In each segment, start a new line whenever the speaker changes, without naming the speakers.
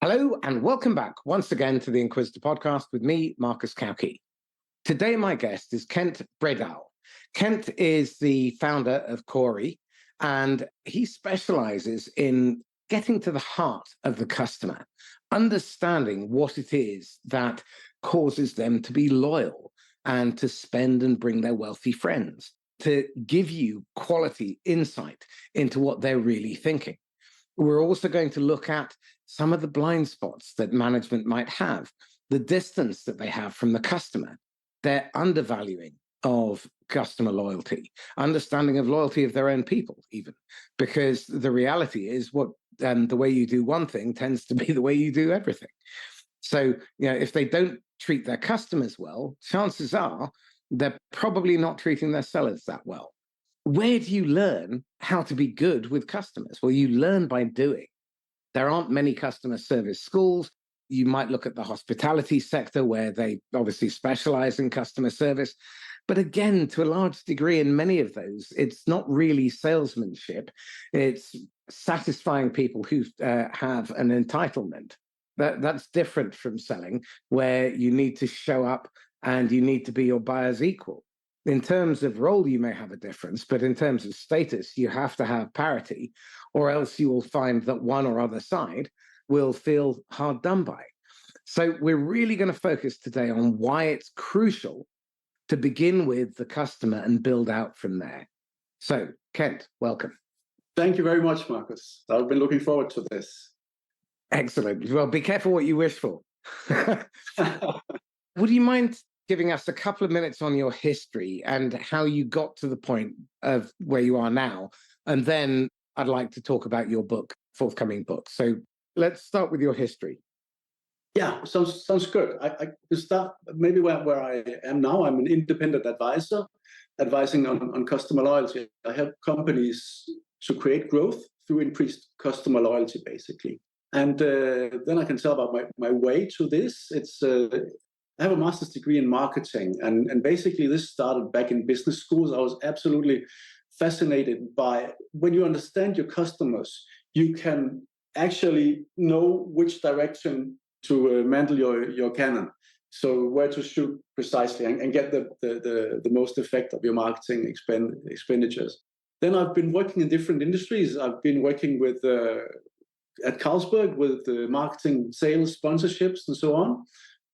Hello and welcome back once again to the Inquisitor podcast with me, Marcus Kauke. Today, my guest is Kent Bredahl. Kent is the founder of Corey, and he specializes in getting to the heart of the customer, understanding what it is that causes them to be loyal and to spend and bring their wealthy friends, to give you quality insight into what they're really thinking. We're also going to look at some of the blind spots that management might have, the distance that they have from the customer, their undervaluing of customer loyalty, understanding of loyalty of their own people, even, because the reality is the way you do one thing tends to be the way you do everything. So, if they don't treat their customers well, chances are they're probably not treating their sellers that well. Where do you learn how to be good with customers? Well, you learn by doing. There aren't many customer service schools. You might look at the hospitality sector where they obviously specialize in customer service. But again, to a large degree, in many of those, it's not really salesmanship. It's satisfying people who have an entitlement. That's different from selling, where you need to show up and you need to be your buyer's equal. In terms of role, you may have a difference, but in terms of status, you have to have parity, or else you will find that one or other side will feel hard done by. So we're really going to focus today on why it's crucial to begin with the customer and build out from there. So, Kent, welcome.
Thank you very much, Marcus. I've been looking forward to this.
Excellent. Well, be careful what you wish for. Would you mind giving us a couple of minutes on your history and how you got to the point of where you are now? And then I'd like to talk about your forthcoming book. So let's start with your history.
Yeah, sounds good. I start maybe where I am now. I'm an independent advisor, advising on customer loyalty. I help companies to create growth through increased customer loyalty, basically. And then I can tell about my way to this. I have a master's degree in marketing, and basically this started back in business schools. I was absolutely fascinated by when you understand your customers, you can actually know which direction to mantle your cannon. So where to shoot precisely and get the most effect of your marketing expenditures. Then I've been working in different industries. I've been working with at Carlsberg with marketing, sales, sponsorships, and so on.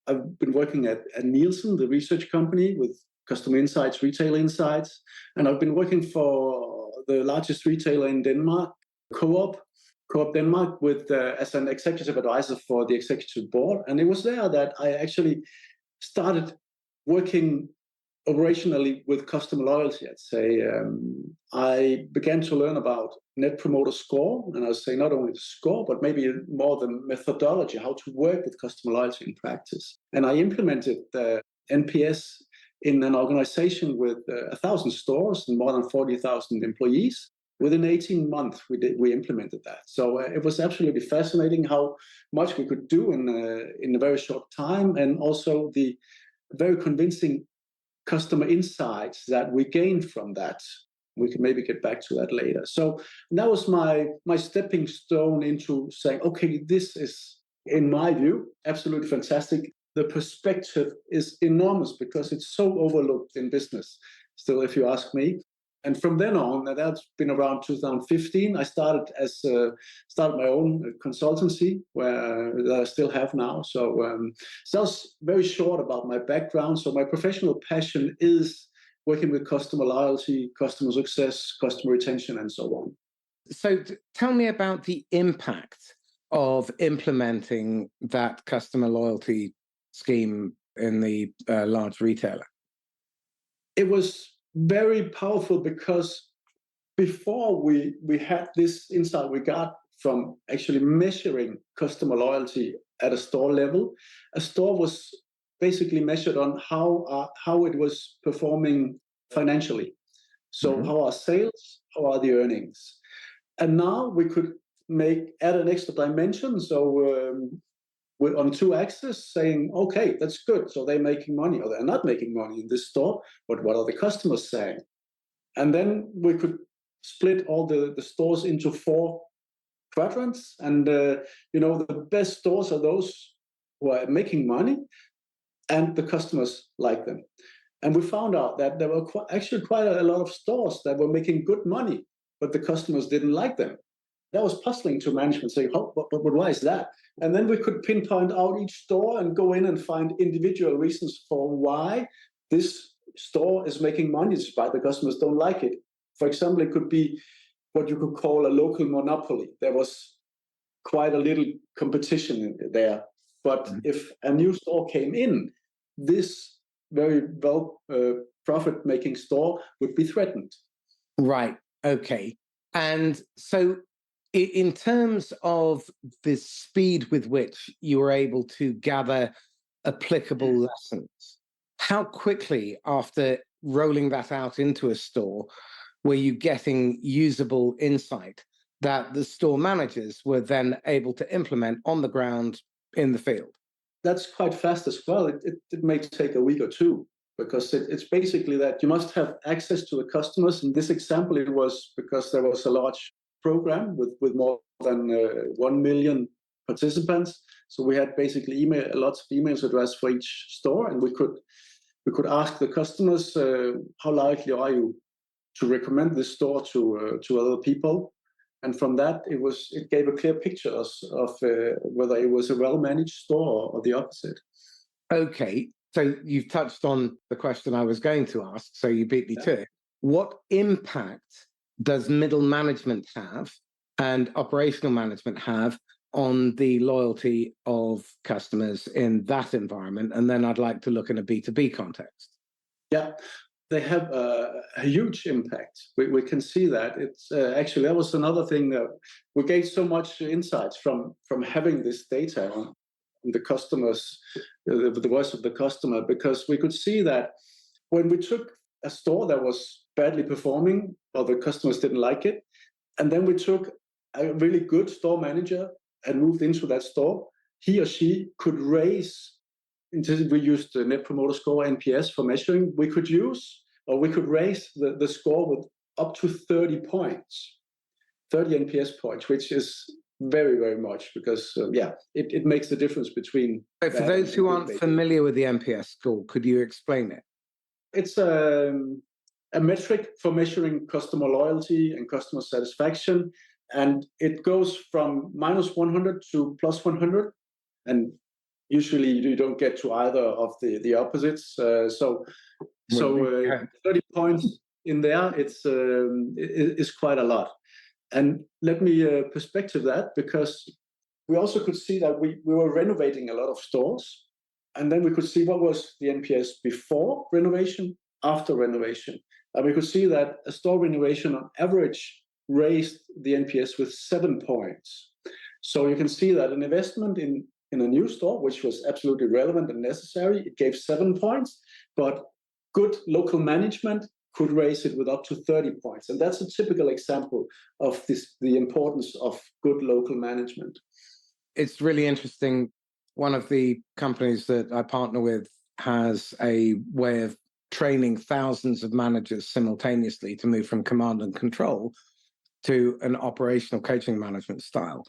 I've been working at Nielsen, the research company, with customer insights, retail insights. And I've been working for the largest retailer in Denmark, Coop Denmark, as an executive advisor for the executive board. And it was there that I actually started working operationally with customer loyalty. I'd say I began to learn about Net Promoter Score, and I'd say not only the score, but maybe more the methodology, how to work with customer loyalty in practice. And I implemented the NPS in an organization with 1,000 stores and more than 40,000 employees. Within 18 months, we implemented that. So it was absolutely fascinating how much we could do in a very short time, and also the very convincing customer insights that we gained from that. We can maybe get back to that later. So that was my stepping stone into saying, okay, this is, in my view, absolutely fantastic. The perspective is enormous because it's so overlooked in business, still, if you ask me. And from then on, that's been around 2015, I started my own consultancy that I still have now. So that's very short about my background. So my professional passion is working with customer loyalty, customer success, customer retention, and so on.
So tell me about the impact of implementing that customer loyalty scheme in the large retailer.
It was very powerful because before we had this insight we got from actually measuring customer loyalty at a store level. A store was basically measured on how it was performing financially. So how are sales, how are the earnings? And now we could add an extra dimension. So we're on two axes saying, okay, that's good. So they're making money or they're not making money in this store, but what are the customers saying? And then we could split all the stores into 4 quadrants, and the best stores are those who are making money, and the customers like them. And we found out that there were actually quite a lot of stores that were making good money, but the customers didn't like them. That was puzzling to management, saying, but why is that? And then we could pinpoint out each store and go in and find individual reasons for why this store is making money despite the customers don't like it. For example, it could be what you could call a local monopoly. There was quite a little competition there. But if a new store came in, this very well profit-making store would be threatened.
Right. Okay. And so in terms of the speed with which you were able to gather applicable lessons, how quickly after rolling that out into a store were you getting usable insight that the store managers were then able to implement on the ground in the field?
That's quite fast as well. It may take a week or two, because it's basically that you must have access to the customers. In this example, it was because there was a large program with more than 1 million participants. So we had basically lots of emails addressed for each store, and we could ask the customers, how likely are you to recommend this store to other people? And from that, it gave a clear picture of whether it was a well-managed store or the opposite.
Okay, so you've touched on the question I was going to ask, so you beat me to it. What impact does middle management have and operational management have on the loyalty of customers in that environment? And then I'd like to look in a B2B context.
Yeah. They have a huge impact. We can see that. It's actually, that was another thing that we gained so much insights from having this data on the customers, the voice of the customer, because we could see that when we took a store that was badly performing or the customers didn't like it, and then we took a really good store manager and moved into that store, he or she could raise. We used the Net Promoter Score, NPS, for measuring. We could raise the score with up to 30 points, 30 NPS points, which is very, very much, because, it makes the difference between...
So for those who aren't familiar with the NPS score, could you explain it?
It's a metric for measuring customer loyalty and customer satisfaction, and it goes from -100 to +100, and usually you don't get to either of the opposites. So 30 points in there, it's quite a lot. And let me perspective that, because we also could see that we were renovating a lot of stores, and then we could see what was the NPS before renovation, after renovation. And we could see that a store renovation on average raised the NPS with 7 points. So you can see that an investment in a new store, which was absolutely relevant and necessary, it gave 7 points, but good local management could raise it with up to 30 points. And that's a typical example of the importance of good local management.
It's really interesting. One of the companies that I partner with has a way of training thousands of managers simultaneously to move from command and control to an operational coaching management style.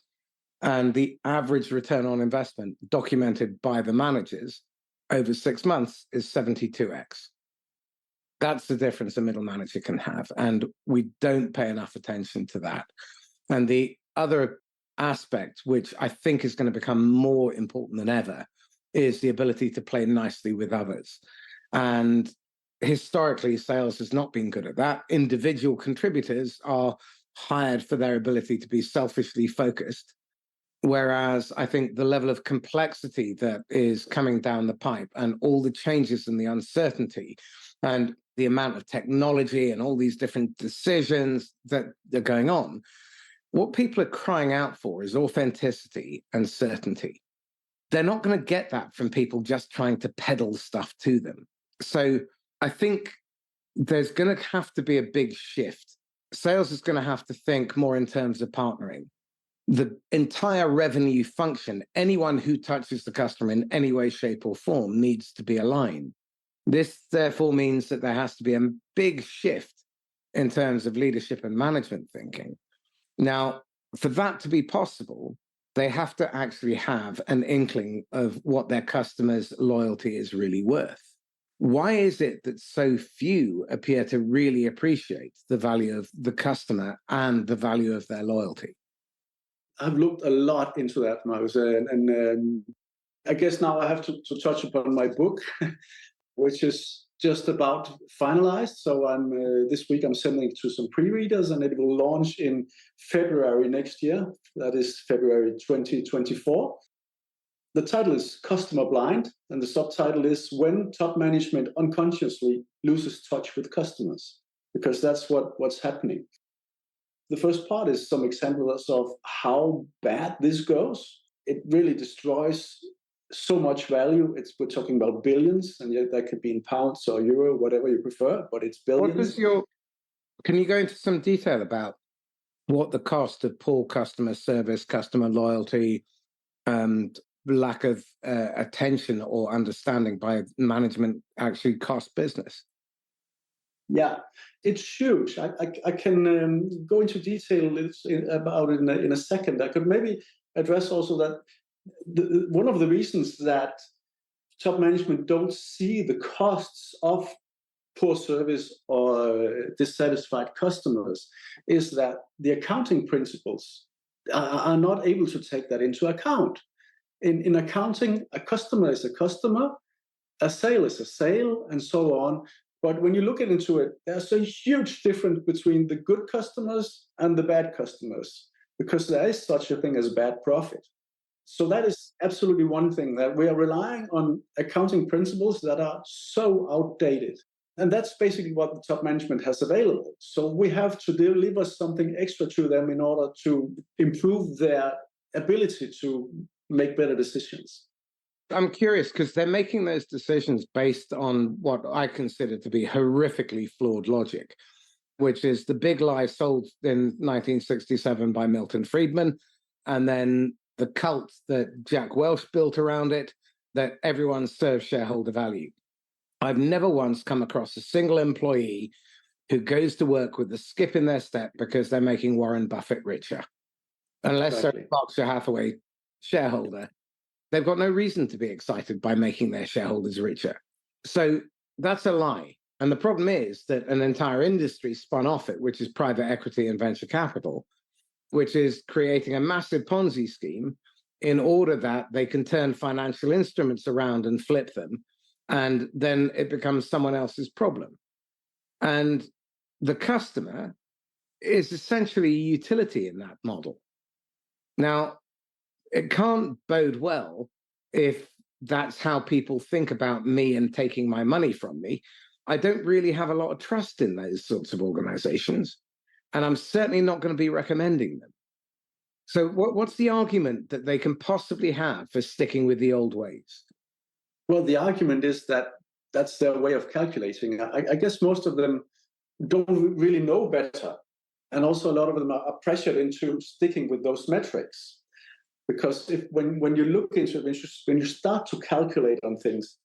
And the average return on investment documented by the managers over 6 months is 72x. That's the difference a middle manager can have. And we don't pay enough attention to that. And the other aspect, which I think is going to become more important than ever, is the ability to play nicely with others. And historically, sales has not been good at that. Individual contributors are hired for their ability to be selfishly focused. Whereas I think the level of complexity that is coming down the pipe and all the changes and the uncertainty and the amount of technology and all these different decisions that are going on, what people are crying out for is authenticity and certainty. They're not going to get that from people just trying to peddle stuff to them. So I think there's going to have to be a big shift. Sales is going to have to think more in terms of partnering. The entire revenue function, anyone who touches the customer in any way, shape, or form needs to be aligned. This, therefore, means that there has to be a big shift in terms of leadership and management thinking. Now, For that to be possible, they have to actually have an inkling of what their customers' loyalty is really worth. Why is it that so few appear to really appreciate the value of the customer and the value of their loyalty?
I've looked a lot into that, Marcus, and I guess now I have to touch upon my book, which is just about finalized. So this week I'm sending it to some pre-readers, and it will launch in February next year. That is February 2024. The title is Customer Blind, and the subtitle is When Top Management Unconsciously Loses Touch with Customers, because that's what's happening. The first part is some examples of how bad this goes. It really destroys so much value. We're talking about billions, and yet that could be in pounds or euro, whatever you prefer, but it's billions.
Can you go into some detail about what the cost of poor customer service, customer loyalty, and lack of attention or understanding by management actually cost business?
Yeah, it's huge. I can go into detail about it in a second. I could maybe address also that one of the reasons that top management don't see the costs of poor service or dissatisfied customers is that the accounting principles are not able to take that into account. In accounting, a customer is a customer, a sale is a sale, and so on. But when you look into it, there's a huge difference between the good customers and the bad customers, because there is such a thing as bad profit. So that is absolutely one thing, that we are relying on accounting principles that are so outdated. And that's basically what the top management has available. So we have to deliver something extra to them in order to improve their ability to make better decisions.
I'm curious because they're making those decisions based on what I consider to be horrifically flawed logic, which is the big lie sold in 1967 by Milton Friedman, and then the cult that Jack Welch built around it, that everyone serves shareholder value. I've never once come across a single employee who goes to work with a skip in their step because they're making Warren Buffett richer. Unless they're a Berkshire Hathaway shareholder, they've got no reason to be excited by making their shareholders richer. So that's a lie. And the problem is that an entire industry spun off it, which is private equity and venture capital, which is creating a massive Ponzi scheme in order that they can turn financial instruments around and flip them. And then it becomes someone else's problem. And the customer is essentially a utility in that model. Now, it can't bode well if that's how people think about me and taking my money from me. I don't really have a lot of trust in those sorts of organizations, and I'm certainly not going to be recommending them. So what's the argument that they can possibly have for sticking with the old ways?
Well, the argument is that that's their way of calculating. I guess most of them don't really know better. And also a lot of them are pressured into sticking with those metrics. Because when you look into it, when you start to calculate on things,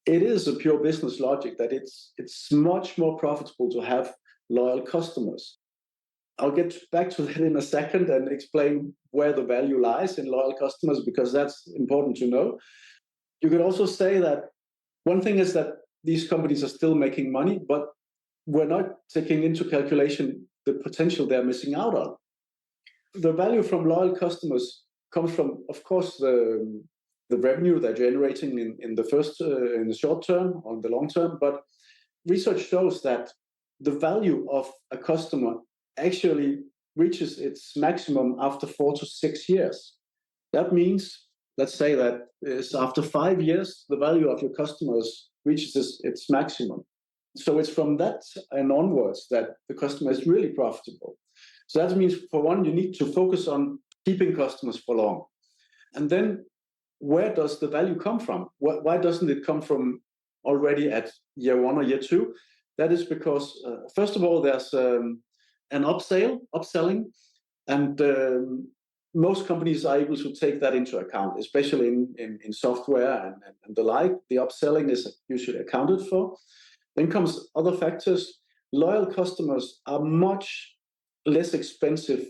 it is a pure business logic that it's much more profitable to have loyal customers. I'll get back to that in a second and explain where the value lies in loyal customers, because that's important to know. You could also say that one thing is that these companies are still making money, but we're not taking into calculation the potential they're missing out on. The value from loyal customers comes from, of course, the revenue they're generating in the short term, on the long term. But research shows that the value of a customer actually reaches its maximum after 4 to 6 years. That means, let's say that is after 5 years, the value of your customers reaches its maximum. So it's from that and onwards that the customer is really profitable. So that means, for one, you need to focus on keeping customers for long. And then where does the value come from? Why doesn't it come from already at year 1 or year 2? That is because, first of all, there's an upselling, and most companies are able to take that into account, especially in software and the like. The upselling is usually accounted for. Then comes other factors. Loyal customers are much less expensive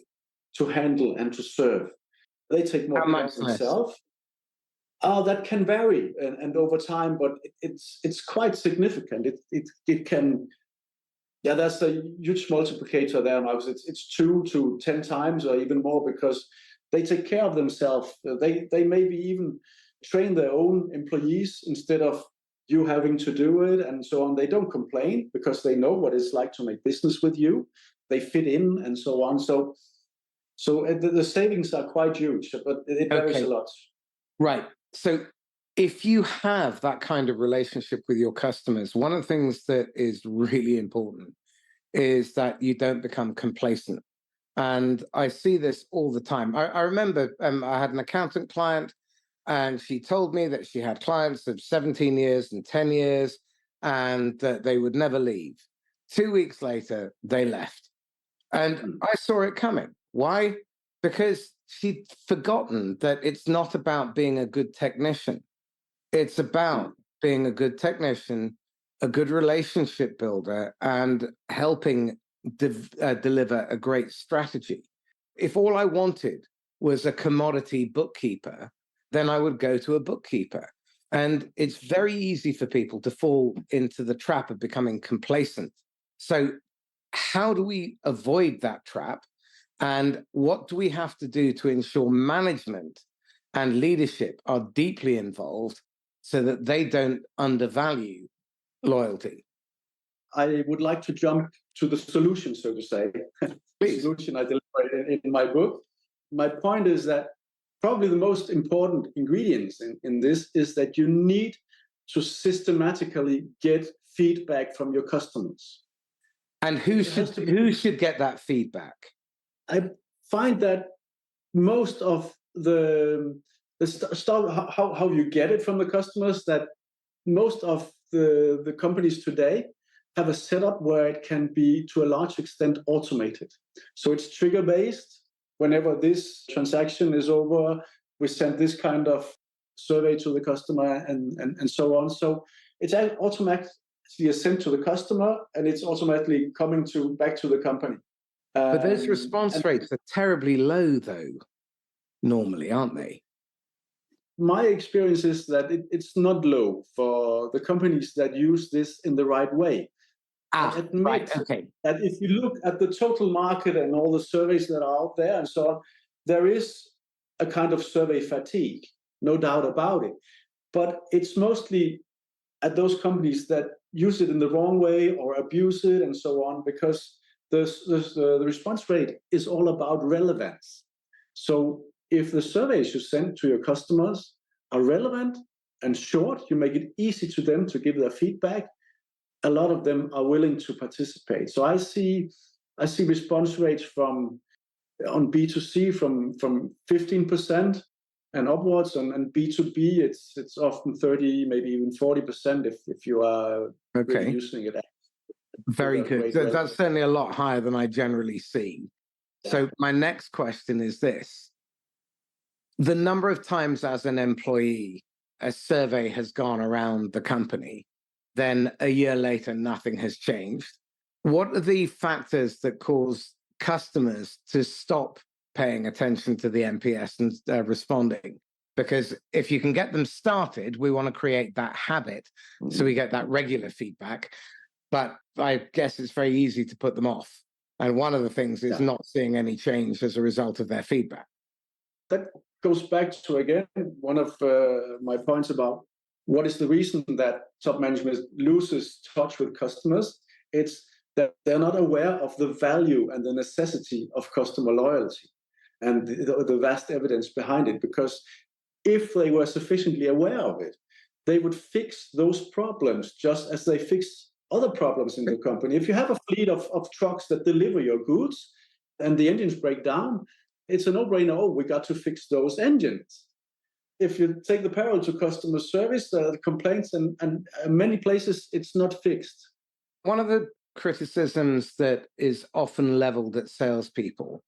to handle and to serve. They take more
How
care
much
of
less?
themselves. That can vary and over time, but it's quite significant. It can, yeah, that's a huge multiplicator there. Now it's 2 to 10 times or even more because they take care of themselves. They maybe even train their own employees instead of you having to do it and so on. They don't complain because they know what it's like to make business with you. They fit in and so on. So the savings are quite huge, but it varies a lot.
Right. So if you have that kind of relationship with your customers, one of the things that is really important is that you don't become complacent. And I see this all the time. I remember I had an accountant client, and she told me that she had clients of 17 years and 10 years, and that they would never leave. 2 weeks later, they left. And I saw it coming. Why? Because she'd forgotten that it's not about being a good technician. It's about being a good technician, a good relationship builder, and helping deliver a great strategy. If all I wanted was a commodity bookkeeper, then I would go to a bookkeeper. And it's very easy for people to fall into the trap of becoming complacent. So, how do we avoid that trap? And what do we have to do to ensure management and leadership are deeply involved so that they don't undervalue loyalty?
I would like to jump to the solution, so to say. The solution I deliver in my book. My point is that probably the most important ingredients in this is that you need to systematically get feedback from your customers.
And who should get that feedback?
I find that most of the stuff, how you get it from the customers, that most of the companies today have a setup where it can be to a large extent automated. So it's trigger based. Whenever this transaction is over, we send this kind of survey to the customer and so on. So it's automatically sent to the customer and it's automatically coming back to the company.
But those response rates are terribly low, though, normally, aren't they?
My experience is that it's not low for the companies that use this in the right way. I admit
right, okay.
that if you look at the total market and all the surveys that are out there and so on, there is a kind of survey fatigue, no doubt about it. But it's mostly at those companies that use it in the wrong way or abuse it and so on, because the response rate is all about relevance. So if the surveys you send to your customers are relevant and short, you make it easy to them to give their feedback, a lot of them are willing to participate. So I see response rates on B2C from 15% and upwards, and B2B it's often 30, maybe even 40% if you are really using it.
Very good. So that's certainly a lot higher than I generally see. Yeah. So my next question is this: the number of times as an employee a survey has gone around the company, then a year later nothing has changed. What are the factors that cause customers to stop paying attention to the NPS and responding? Because if you can get them started, we want to create that habit so we get that regular feedback. But I guess it's very easy to put them off. And one of the things is not seeing any change as a result of their feedback.
That goes back to, again, one of my points about what is the reason that top management loses touch with customers. It's that they're not aware of the value and the necessity of customer loyalty and the vast evidence behind it. Because if they were sufficiently aware of it, they would fix those problems just as they fix other problems in the company. If you have a fleet of trucks that deliver your goods and the engines break down, it's a no-brainer. Oh, we got to fix those engines. If you take the parallel to customer service, the complaints and many places, it's not fixed.
One of the criticisms that is often leveled at salespeople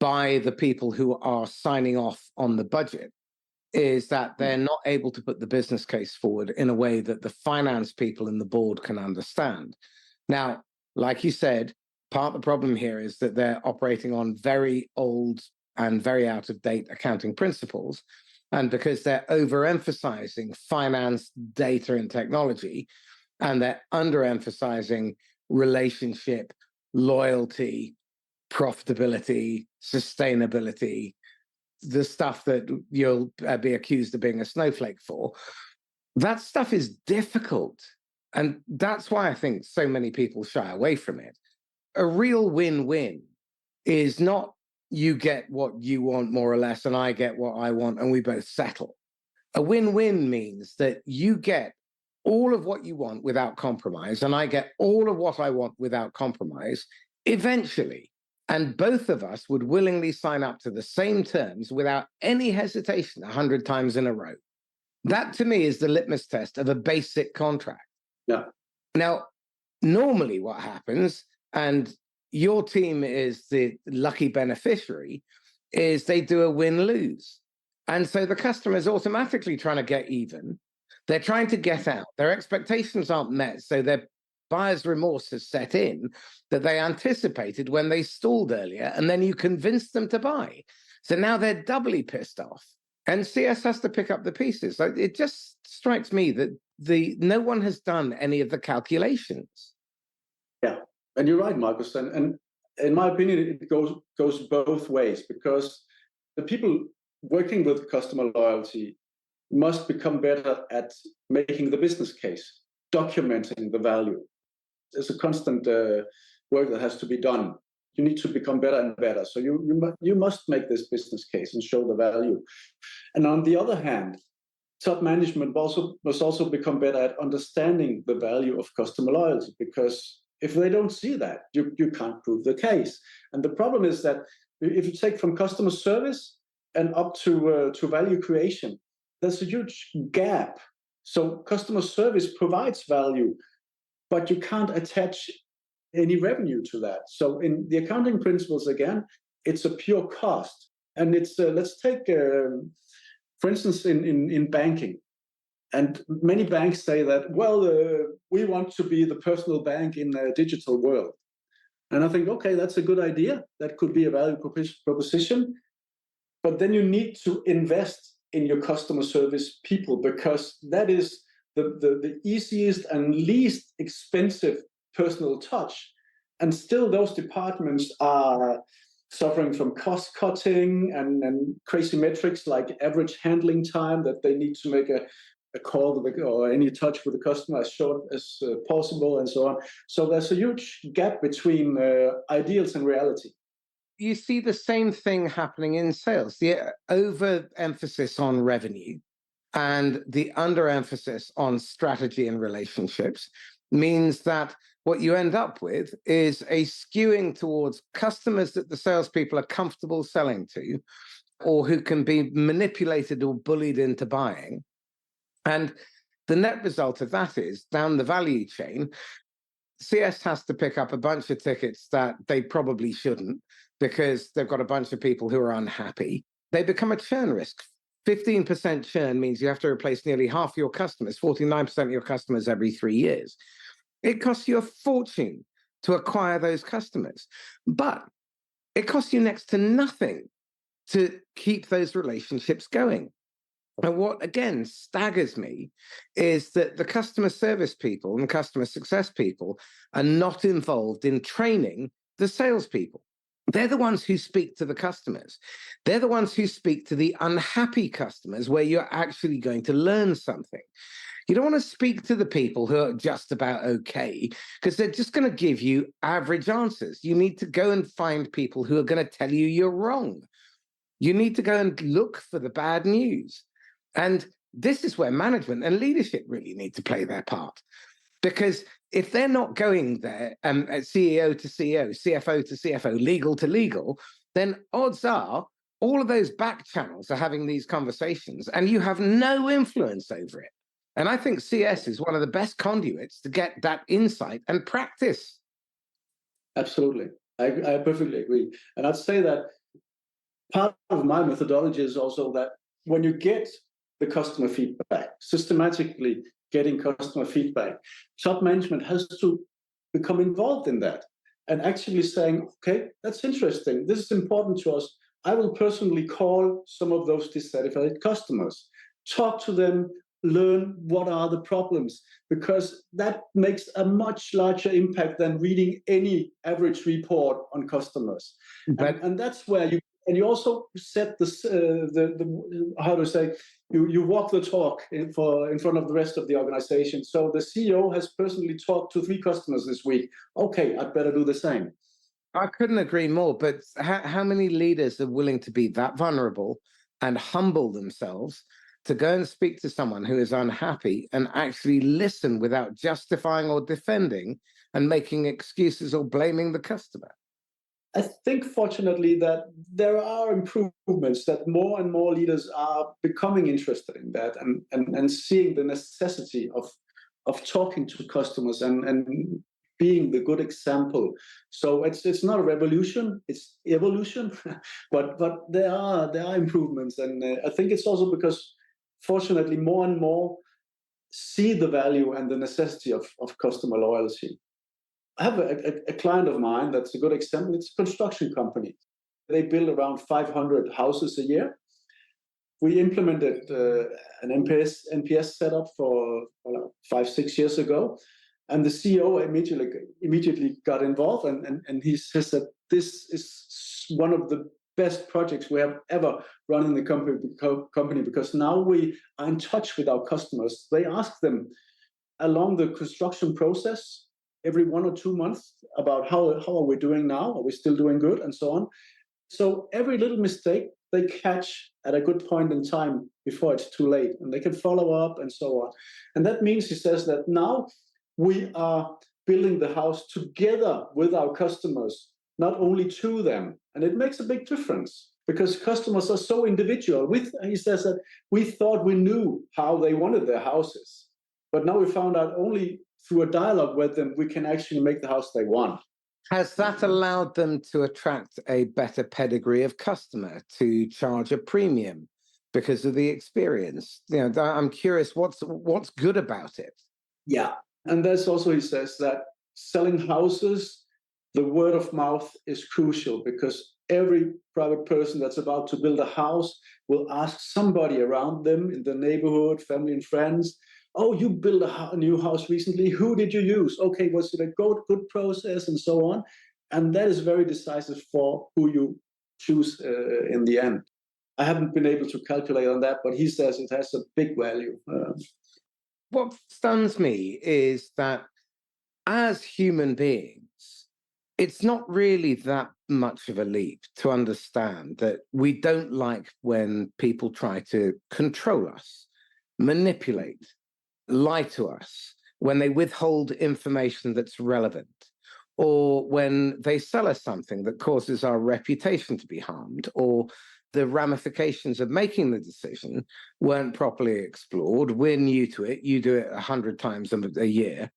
by the people who are signing off on the budget is that they're not able to put the business case forward in a way that the finance people in the board can understand. Now, like you said, part of the problem here is that they're operating on very old and very out-of-date accounting principles. And because they're overemphasizing finance, data, and technology, and they're underemphasizing relationship, loyalty, profitability, sustainability, the stuff that you'll be accused of being a snowflake for, that stuff is difficult. And that's why I think so many people shy away from it. A real win-win is not you get what you want more or less and I get what I want and we both settle. A win-win means that you get all of what you want without compromise and I get all of what I want without compromise eventually. And both of us would willingly sign up to the same terms without any hesitation 100 times in a row. That to me is the litmus test of a basic contract.
Yeah.
Now, normally what happens, and your team is the lucky beneficiary, is they do a win-lose. And so the customer is automatically trying to get even. They're trying to get out. Their expectations aren't met. So their buyer's remorse has set in that they anticipated when they stalled earlier, and then you convince them to buy. So now they're doubly pissed off. And CS has to pick up the pieces. So it just strikes me that no one has done any of the calculations.
Yeah, and you're right, Marcus. And in my opinion, it goes both ways, because the people working with customer loyalty must become better at making the business case, documenting the value. There's a constant work that has to be done. You need to become better and better. So you must make this business case and show the value. And on the other hand, top management must also become better at understanding the value of customer loyalty, because if they don't see that, you can't prove the case. And the problem is that if you take from customer service and up to value creation, there's a huge gap. So customer service provides value, but you can't attach any revenue to that. So in the accounting principles, again, it's a pure cost. And it's let's take, for instance, in banking. And many banks say that, well, we want to be the personal bank in a digital world. And I think, okay, that's a good idea. That could be a value proposition. But then you need to invest in your customer service people, because that is the easiest and least expensive personal touch. And still those departments are suffering from cost cutting and crazy metrics like average handling time, that they need to make a call or any touch with the customer as short as possible, and so on. So there's a huge gap between ideals and reality.
You see the same thing happening in sales. The overemphasis on revenue and the underemphasis on strategy and relationships means that what you end up with is a skewing towards customers that the salespeople are comfortable selling to, or who can be manipulated or bullied into buying. And the net result of that is, down the value chain, CS has to pick up a bunch of tickets that they probably shouldn't, because they've got a bunch of people who are unhappy. They become a churn risk. 15% churn means you have to replace nearly half your customers, 49% of your customers every 3 years. It costs you a fortune to acquire those customers, but it costs you next to nothing to keep those relationships going. And what, again, staggers me is that the customer service people and customer success people are not involved in training the salespeople. They're the ones who speak to the customers. They're the ones who speak to the unhappy customers, where you're actually going to learn something. You don't want to speak to the people who are just about okay, because they're just going to give you average answers. You need to go and find people who are going to tell you you're wrong. You need to go and look for the bad news. And this is where management and leadership really need to play their part. Because if they're not going there, CEO to CEO, CFO to CFO, legal to legal, then odds are all of those back channels are having these conversations and you have no influence over it. And I think CS is one of the best conduits to get that insight and practice.
Absolutely. I perfectly agree. And I'd say that part of my methodology is also that when you get the customer feedback, systematically getting customer feedback, top management has to become involved in that and actually saying, okay, that's interesting. This is important to us. I will personally call some of those dissatisfied customers, talk to them, learn what are the problems, because that makes a much larger impact than reading any average report on customers. And that's where you also set the how to say, you walk the talk in front of the rest of the organization. So the CEO has personally talked to 3 customers this week. Okay, I'd better do the same.
I couldn't agree more, but how many leaders are willing to be that vulnerable and humble themselves to go and speak to someone who is unhappy and actually listen without justifying or defending and making excuses or blaming the customer?
I think, fortunately, that there are improvements, that more and more leaders are becoming interested in that and seeing the necessity of talking to customers and being the good example. So it's not a revolution, it's evolution, but there are improvements. And I think it's also because, fortunately, more and more see the value and the necessity of customer loyalty. I have a client of mine that's a good example. It's a construction company. They build around 500 houses a year. We implemented an NPS setup for 5-6 years ago. And the CEO immediately got involved. And he says that this is one of the best projects we have ever run in the company, because now we are in touch with our customers. They ask them along the construction process every 1 or 2 months about how are we doing now? Are we still doing good? And so on. So every little mistake they catch at a good point in time before it's too late, and they can follow up and so on. And that means, he says, that now we are building the house together with our customers, not only to them. And it makes a big difference because customers are so individual. He says that we thought we knew how they wanted their houses, but now we found out only through a dialogue with them, we can actually make the house they want.
Has that allowed them to attract a better pedigree of customer, to charge a premium because of the experience? You know, I'm curious, what's good about it?
Yeah, and that's also, he says, that selling houses, the word of mouth is crucial, because every private person that's about to build a house will ask somebody around them in the neighborhood, family and friends, oh, you built a new house recently. Who did you use? Okay, was it a good process, and so on? And that is very decisive for who you choose in the end. I haven't been able to calculate on that, but he says it has a big value.
What stuns me is that as human beings, it's not really that much of a leap to understand that we don't like when people try to control us, manipulate, lie to us, when they withhold information that's relevant, or when they sell us something that causes our reputation to be harmed, or the ramifications of making the decision weren't properly explored. We're new to it. You do it 100 times a year.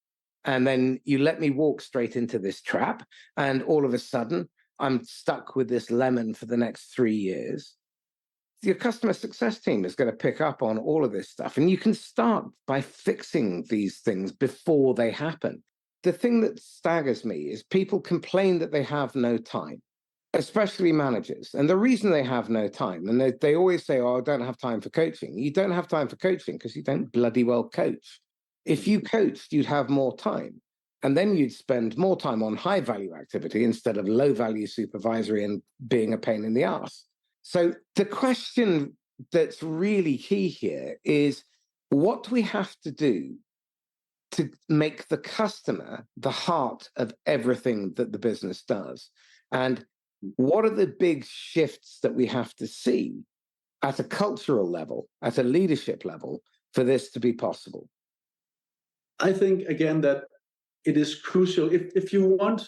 And then you let me walk straight into this trap. And all of a sudden, I'm stuck with this lemon for the next 3 years. Your customer success team is going to pick up on all of this stuff. And you can start by fixing these things before they happen. The thing that staggers me is people complain that they have no time, especially managers. And the reason they have no time, and they always say, oh, I don't have time for coaching. You don't have time for coaching because you don't bloody well coach. If you coached, you'd have more time. And then you'd spend more time on high value activity instead of low value supervisory and being a pain in the ass. So the question that's really key here is, what do we have to do to make the customer the heart of everything that the business does? And what are the big shifts that we have to see at a cultural level, at a leadership level, for this to be possible?
I think, again, that it is crucial. If you want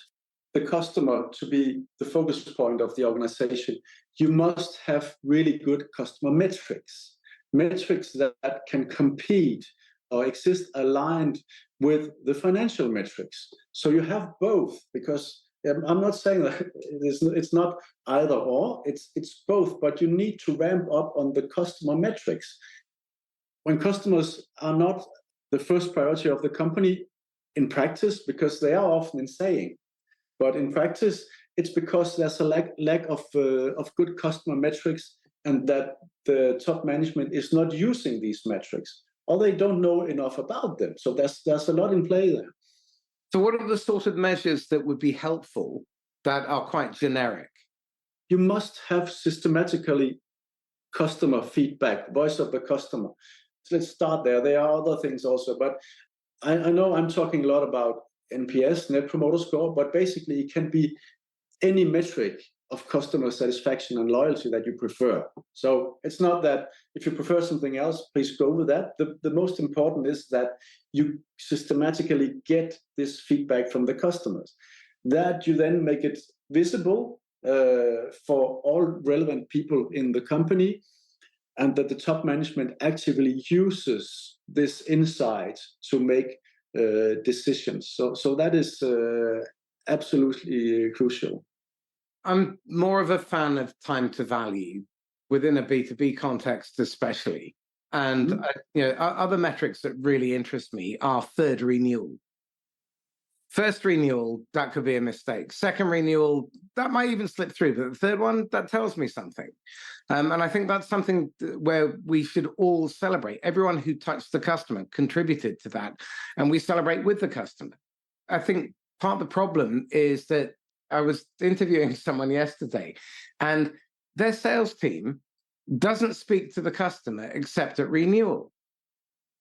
the customer to be the focus point of the organization, you must have really good customer metrics that can compete or exist aligned with the financial metrics. So you have both, because I'm not saying that it's not either or, it's both, but you need to ramp up on the customer metrics. When customers are not the first priority of the company in practice, because they are often in saying, But in practice, it's because there's a lack of good customer metrics, and that the top management is not using these metrics, or they don't know enough about them. So there's a lot in play there.
So what are the sort of measures that would be helpful that are quite generic?
You must have systematically customer feedback, voice of the customer. So let's start there. There are other things also, but I know I'm talking a lot about NPS, Net Promoter Score, but basically it can be any metric of customer satisfaction and loyalty that you prefer. So it's not that if you prefer something else, please go with that. The most important is that you systematically get this feedback from the customers, that you then make it visible for all relevant people in the company, and that the top management actively uses this insight to make decisions. So that is absolutely crucial.
I'm more of a fan of time to value within a B2B context, especially. And other metrics that really interest me are third renewal. First renewal, that could be a mistake. Second renewal, that might even slip through. But the third one, that tells me something. And I think that's something where we should all celebrate. Everyone who touched the customer contributed to that, and we celebrate with the customer. I think part of the problem is that I was interviewing someone yesterday, and their sales team doesn't speak to the customer except at renewal.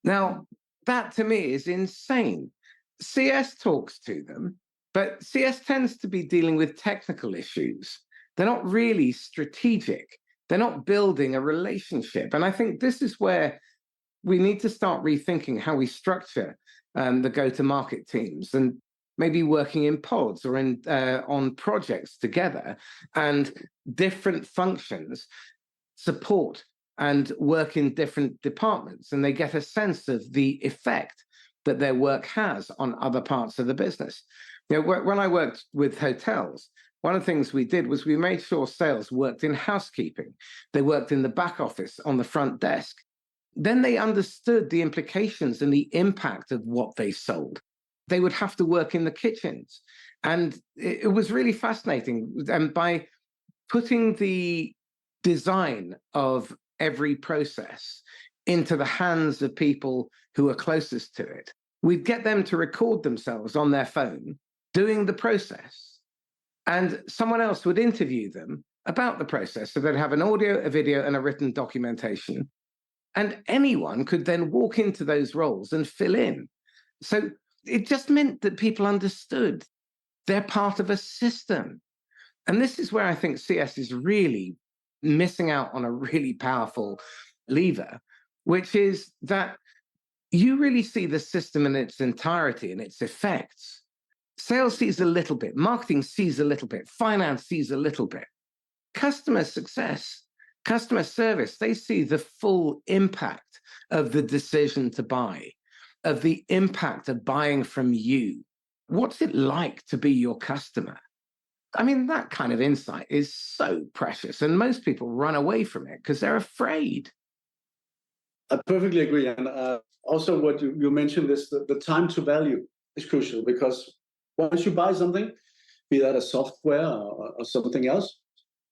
Now, that to me is insane. CS talks to them, but CS tends to be dealing with technical issues. They're not really strategic. They're not building a relationship. And I think this is where we need to start rethinking how we structure the go-to-market teams, and maybe working in pods or on projects together, and different functions support and work in different departments, and they get a sense of the effect that their work has on other parts of the business. When I worked with hotels, one of the things we did was we made sure sales worked in housekeeping. They worked in the back office on the front desk. Then they understood the implications and the impact of what they sold. They would have to work in the kitchens. And it was really fascinating. And by putting the design of every process into the hands of people who are closest to it, we'd get them to record themselves on their phone doing the process, and someone else would interview them about the process. So they'd have an audio, a video, and a written documentation. And anyone could then walk into those roles and fill in. So it just meant that people understood they're part of a system. And this is where I think CS is really missing out on a really powerful lever, which is that you really see the system in its entirety and its effects. Sales sees a little bit, marketing sees a little bit, finance sees a little bit. Customer success, customer service, they see the full impact of the decision to buy, of the impact of buying from you. What's it like to be your customer? I mean, that kind of insight is so precious, and most people run away from it because they're afraid.
I perfectly agree. And also what you mentioned is the time to value is crucial, because once you buy something, be that a software or something else,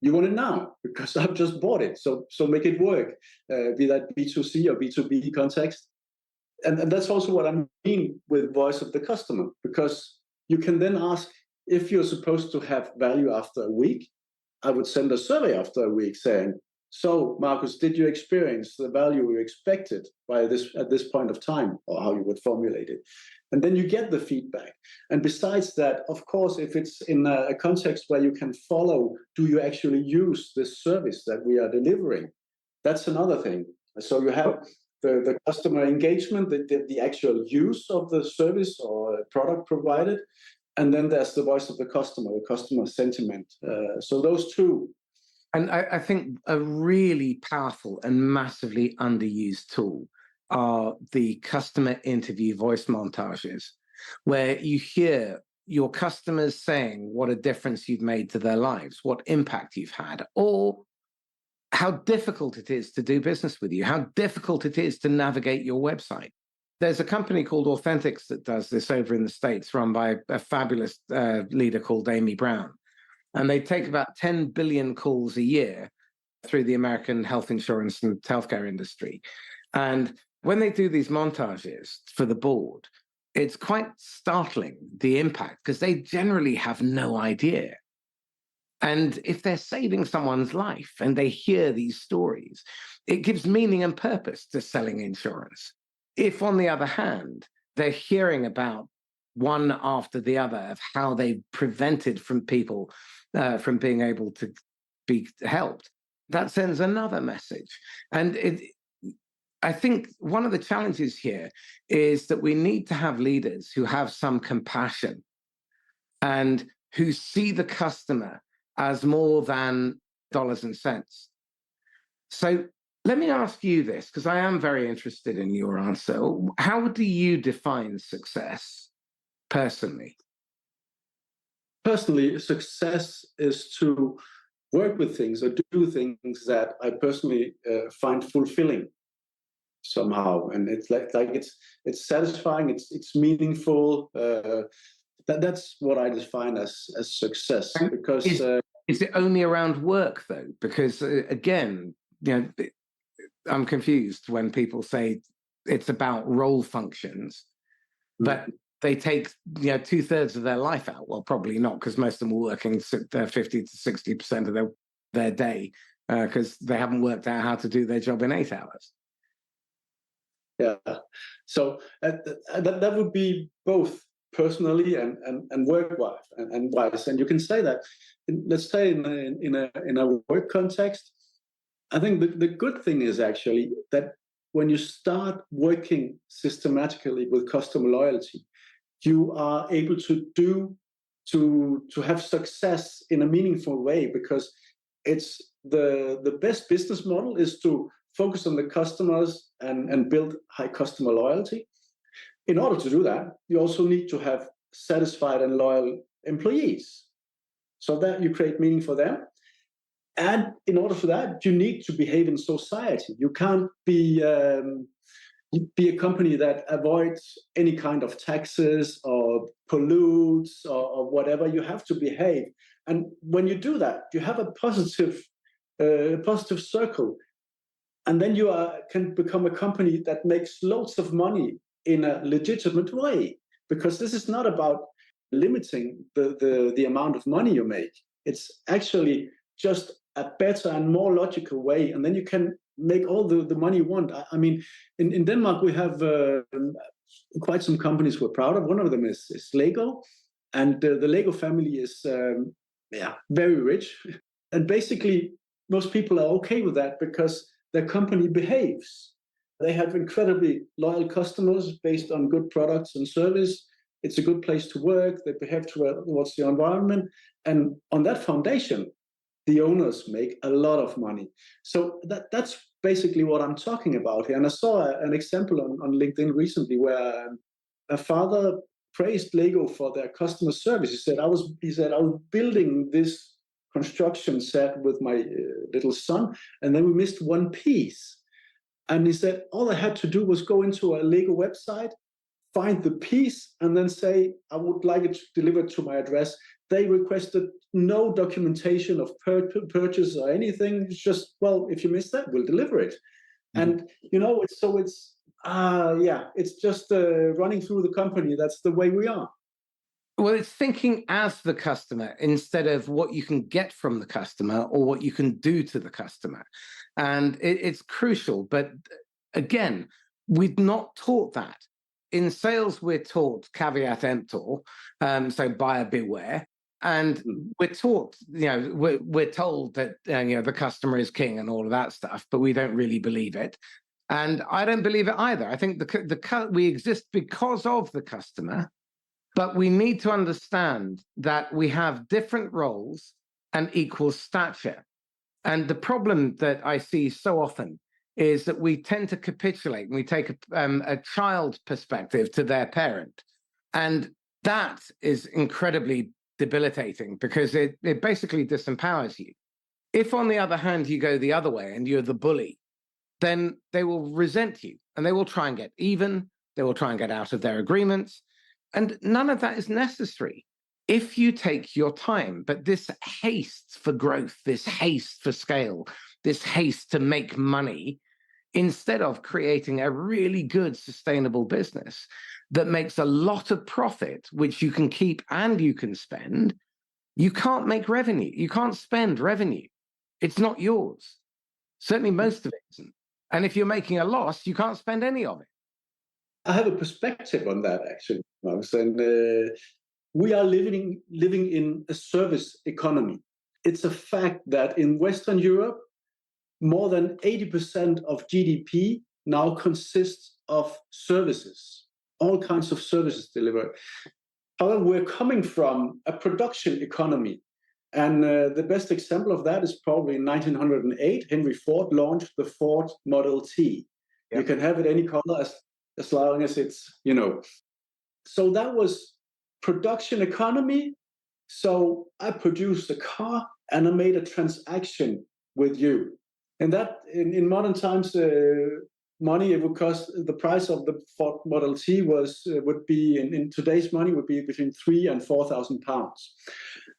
you want it now because I've just bought it. So make it work, be that B2C or B2B context. And that's also what I mean with voice of the customer, because you can then ask, if you're supposed to have value after a week, I would send a survey after a week saying, so Marcus, did you experience the value you expected at this point of time, or how you would formulate it? And then you get the feedback. And besides that, of course, if it's in a context where you can follow, do you actually use this service that we are delivering? That's another thing. So you have the customer engagement, the actual use of the service or product provided. And then there's the voice of the customer sentiment. So those two.
And I think a really powerful and massively underused tool are the customer interview voice montages, where you hear your customers saying what a difference you've made to their lives, what impact you've had, or how difficult it is to do business with you, how difficult it is to navigate your website. There's a company called Authentics that does this over in the States, run by a fabulous leader called Amy Brown. And they take about 10 billion calls a year through the American health insurance and healthcare industry. And when they do these montages for the board, it's quite startling, the impact, because they generally have no idea. And if they're saving someone's life and they hear these stories, it gives meaning and purpose to selling insurance. If, on the other hand, they're hearing about one after the other of how they've prevented from people from being able to be helped, that sends another message. And I think one of the challenges here is that we need to have leaders who have some compassion and who see the customer as more than dollars and cents. So let me ask you this, because I am very interested in your answer. How do you define success personally?
Personally, success is to work with things or do things that I personally find fulfilling somehow, and it's like it's satisfying, it's meaningful. That's what I define as success. Because
is it only around work though? Because again, I'm confused when people say it's about role functions, but they take 2/3 of their life out. Well, probably not, because most of them are working 50 to 60% of their day because they haven't worked out how to do their job in 8 hours.
Yeah, so that would be both personally and work-wise and wise. And you can say that, let's say in a work context, I think the good thing is actually that when you start working systematically with customer loyalty, you are able to have success in a meaningful way, because it's the best business model is to focus on the customers and build high customer loyalty. In order to do that, you also need to have satisfied and loyal employees, so that you create meaning for them. And in order for that, you need to behave in society. You can't be a company that avoids any kind of taxes or pollutes or whatever. You have to behave. And when you do that, you have a positive circle. And then you can become a company that makes loads of money in a legitimate way, because this is not about limiting the amount of money you make. It's actually just a better and more logical way, and then you can make all the money you want. I mean, in Denmark, we have quite some companies we're proud of. One of them is Lego, and the Lego family is very rich. And basically, most people are okay with that because their company behaves. They have incredibly loyal customers based on good products and service. It's a good place to work. They behave towards the environment. And on that foundation, the owners make a lot of money. So that's basically what I'm talking about here. And I saw an example on LinkedIn recently where a father praised Lego for their customer service. He said, I was building this construction set with my little son, and then we missed one piece. And he said, all I had to do was go into a Lego website, find the piece, and then say, I would like it delivered to my address. They requested no documentation of purchase or anything. It's just, well, if you miss that, we'll deliver it. Mm-hmm. And, it's just running through the company. That's the way we are.
Well, it's thinking as the customer instead of what you can get from the customer or what you can do to the customer. And it's crucial. But again, we've not taught that. In sales, we're taught caveat emptor, so buyer beware. And we're taught, we're told that, the customer is king and all of that stuff, but we don't really believe it. And I don't believe it either. I think we exist because of the customer. But we need to understand that we have different roles and equal stature. And the problem that I see so often is that we tend to capitulate and we take a child perspective to their parent. And that is incredibly debilitating because it basically disempowers you. If, on the other hand, you go the other way and you're the bully, then they will resent you and they will try and get even, They will try and get out of their agreements. And none of that is necessary if you take your time. But this haste for growth, this haste for scale, this haste to make money, instead of creating a really good, sustainable business that makes a lot of profit, which you can keep and you can spend, you can't make revenue. You can't spend revenue. It's not yours. Certainly most of it isn't. And if you're making a loss, you can't spend any of it.
I have a perspective on that, actually, Marcus. And we are living in a service economy. It's a fact that in Western Europe, more than 80% of GDP now consists of services, all kinds of services delivered. However, we're coming from a production economy. And the best example of that is probably in 1908, Henry Ford launched the Ford Model T. Yep. You can have it any color as long as it's, So that was production economy. So I produced a car and I made a transaction with you. And that in modern times, money, it would cost, the price of the Ford Model T would be in today's money would be between £3,000 and £4,000.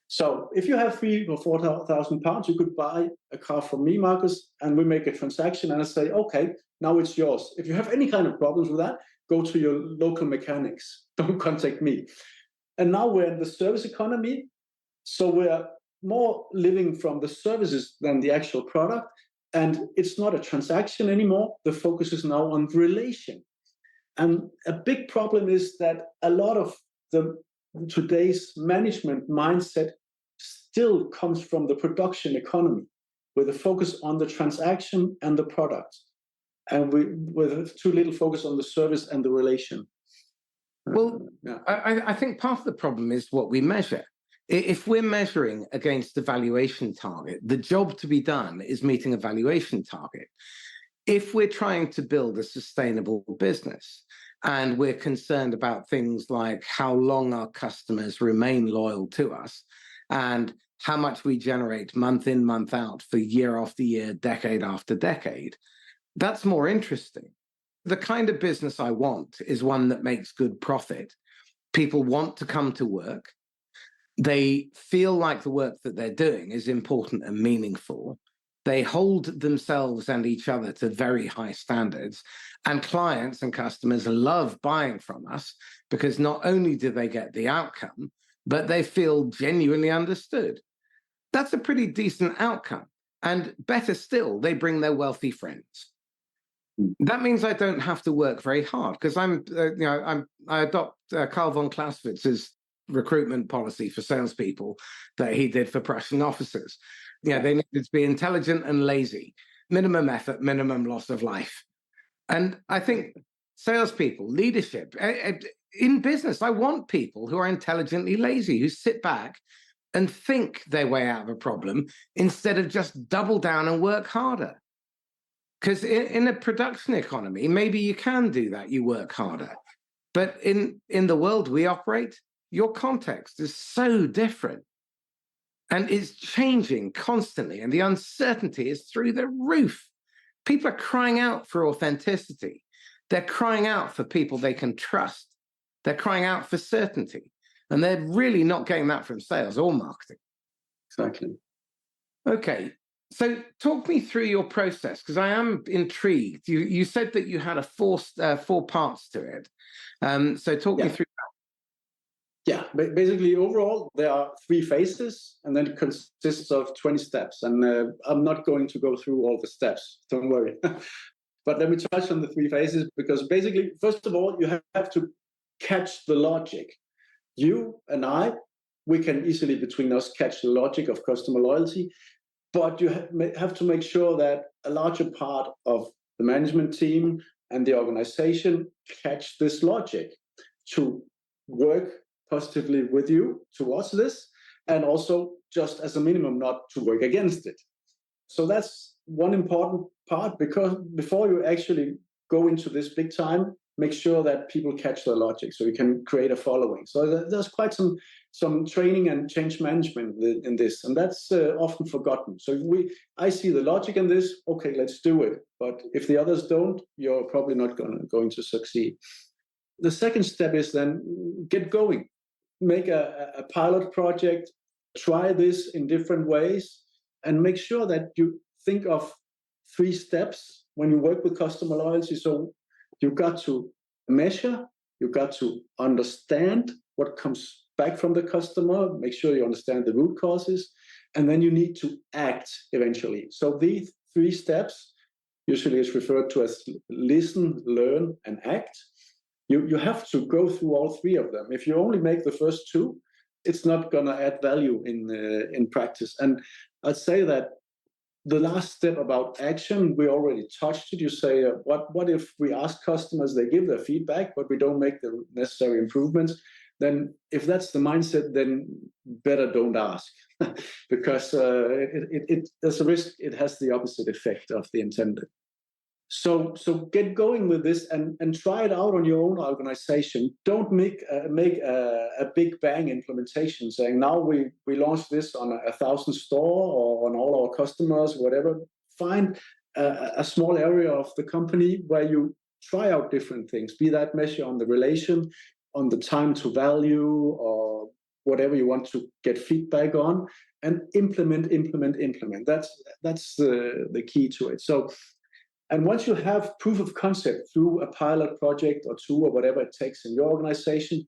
So if you have £3,000 or £4,000, you could buy a car from me, Marcus, and we make a transaction and I say, okay, now it's yours. If you have any kind of problems with that, go to your local mechanics. Don't contact me. And now we're in the service economy. So we're more living from the services than the actual product. And it's not a transaction anymore. The focus is now on relation. And a big problem is that a lot of today's management mindset still comes from the production economy, with a focus on the transaction and the product. And with too little focus on the service and the relation.
Well, yeah. I think part of the problem is what we measure. If we're measuring against a valuation target, the job to be done is meeting a valuation target. If we're trying to build a sustainable business and we're concerned about things like how long our customers remain loyal to us and how much we generate month in, month out for year after year, decade after decade, that's more interesting. The kind of business I want is one that makes good profit. People want to come to work. They feel like the work that they're doing is important and meaningful. They hold themselves and each other to very high standards. And clients and customers love buying from us because not only do they get the outcome, but they feel genuinely understood. That's a pretty decent outcome. And better still, they bring their wealthy friends. That means I don't have to work very hard because I adopt Karl von Clausewitz's recruitment policy for salespeople that he did for Prussian officers. They needed to be intelligent and lazy, minimum effort, minimum loss of life. And I think salespeople, leadership, in business, I want people who are intelligently lazy, who sit back and think their way out of a problem instead of just double down and work harder. Because in a production economy, maybe you can do that, you work harder. But in the world we operate, your context is so different. And it's changing constantly, and the uncertainty is through the roof. People are crying out for authenticity. They're crying out for people they can trust. They're crying out for certainty. And they're really not getting that from sales or marketing.
Exactly.
Okay. So talk me through your process, because I am intrigued. You said that you had four parts to it. So talk me through that.
Yeah, basically, overall, there are 3 phases, and then it consists of 20 steps. And I'm not going to go through all the steps, don't worry. But let me touch on the 3 phases, because basically, first of all, you have to catch the logic. You and I, we can easily, between us, catch the logic of customer loyalty. But you have to make sure that a larger part of the management team and the organization catch this logic to work positively with you towards this, and also just as a minimum not to work against it. So that's one important part, because before you actually go into this big time, make sure that people catch the logic so you can create a following. So there's quite some training and change management in this, and that's often forgotten. So if I see the logic in this, okay, let's do it. But if the others don't, you're probably not going to succeed. The second step is then get going, make a pilot project, try this in different ways, and make sure that you think of 3 steps when you work with customer loyalty. So you've got to measure, you've got to understand what comes back from the customer, make sure you understand the root causes, and then you need to act eventually. So these 3 steps usually is referred to as listen, learn, and act. You have to go through all 3 of them. If you only make the first 2, it's not going to add value in practice. And I'd say that the last step about action, we already touched it. You say, what if we ask customers, they give their feedback, but we don't make the necessary improvements? Then if that's the mindset, then better don't ask, because there's a risk it has the opposite effect of the intended. So get going with this and try it out on your own organization. Don't make a big bang implementation saying now we launch this on 1,000 store or on all our customers, whatever. Find a small area of the company where you try out different things, be that measure on the relation, on the time to value, or whatever you want to get feedback on, and implement. That's the key to it. So. And once you have proof of concept through a pilot project or 2 or whatever it takes in your organization,